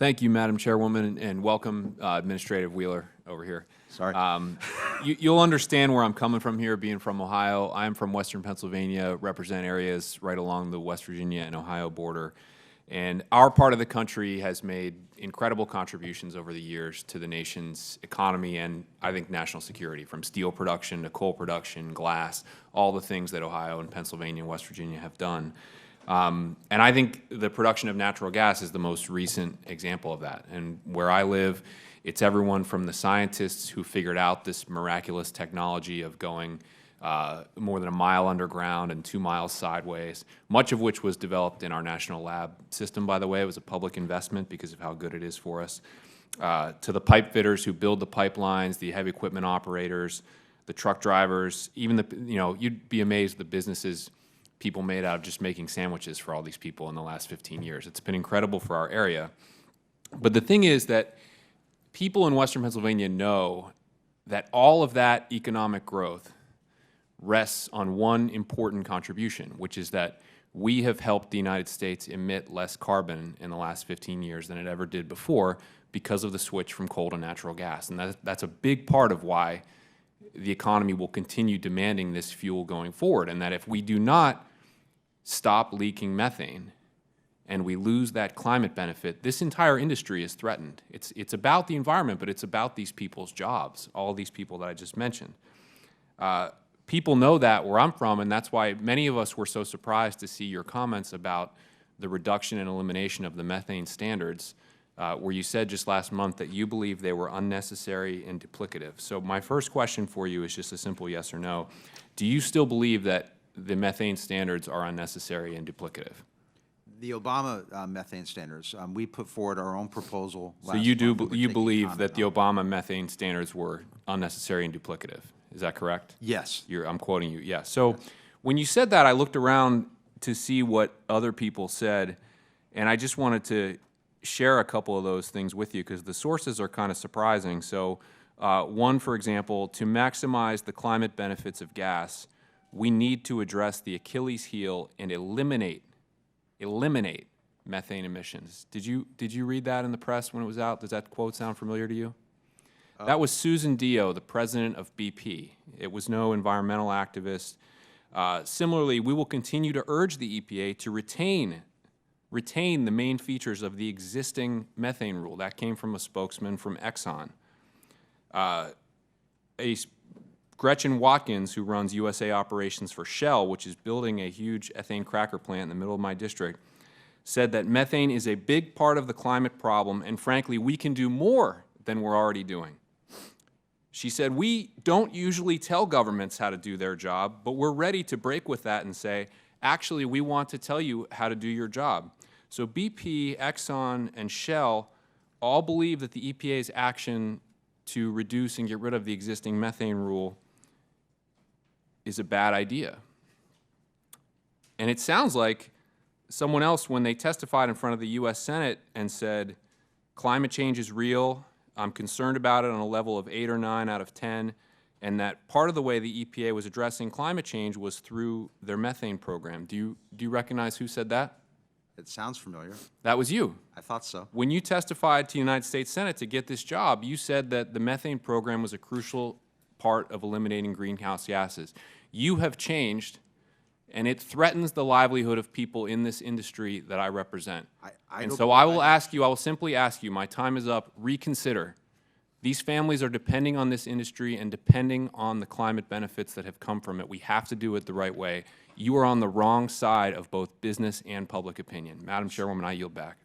Thank you, Madam Chairwoman, and welcome, Administrative Wheeler over here. Sorry. You'll understand where I'm coming from here, being from Ohio. I'm from Western Pennsylvania, represent areas right along the West Virginia and Ohio border. And our part of the country has made incredible contributions over the years to the nation's economy and, I think, national security, from steel production to coal production, glass, all the things that Ohio and Pennsylvania and West Virginia have done. And I think the production of natural gas is the most recent example of that. And where I live, it's everyone from the scientists who figured out this miraculous technology of going more than a mile underground and 2 miles sideways, much of which was developed in our national lab system, by the way. It was a public investment because of how good it is for us. To the pipe fitters who build the pipelines, the heavy equipment operators, the truck drivers, even the, you'd be amazed at the businesses people made out of just making sandwiches for all these people in the last 15 years. It's been incredible for our area. But the thing is that people in Western Pennsylvania know that all of that economic growth rests on one important contribution, which is that we have helped the United States emit less carbon in the last 15 years than it ever did before because of the switch from coal to natural gas. And that's a big part of why the economy will continue demanding this fuel going forward, and that if we do not stop leaking methane and we lose that climate benefit, this entire industry is threatened. It's about the environment, but it's about these people's jobs, all these people that I just mentioned. People know that where I'm from, and that's why many of us were so surprised to see your comments about the reduction and elimination of the methane standards, where you said just last month that you believe they were unnecessary and duplicative. So my first question for you is just a simple yes or no. Do you still believe that the methane standards are unnecessary and duplicative? The Obama methane standards, we put forward our own proposal last So you month. you believe that the Obama methane standards were unnecessary and duplicative? Is that correct? Yes. I'm quoting you, yes. So when you said that, I looked around to see what other people said, and I just wanted to share a couple of those things with you because the sources are kind of surprising. So one, for example, to maximize the climate benefits of gas, we need to address the Achilles heel and eliminate methane emissions. Did you read that in the press when it was out? Does that quote sound familiar to you? That was Susan Dio, the president of BP. It was no environmental activist. Similarly, we will continue to urge the EPA to retain the main features of the existing methane rule. That came from a spokesman from Exxon. Gretchen Watkins, who runs USA operations for Shell, which is building a huge ethane cracker plant in the middle of my district, said that methane is a big part of the climate problem, and frankly, we can do more than we're already doing. She said, we don't usually tell governments how to do their job, but we're ready to break with that and say, actually, we want to tell you how to do your job. So BP, Exxon, and Shell all believe that the EPA's action to reduce and get rid of the existing methane rule is a bad idea. And it sounds like someone else, when they testified in front of the U.S. Senate and said, climate change is real, I'm concerned about it on a level of 8 or 9 out of 10, and that part of the way the EPA was addressing climate change was through their methane program. Do you recognize who said that? It sounds familiar. That was you. I thought so. When you testified to the United States Senate to get this job, you said that the methane program was a crucial part of eliminating greenhouse gases. You have changed, and it threatens the livelihood of people in this industry that I represent. And so I will simply ask you, my time is up, reconsider. These families are depending on this industry and depending on the climate benefits that have come from it. We have to do it the right way. You are on the wrong side of both business and public opinion. Madam Chairwoman, I yield back.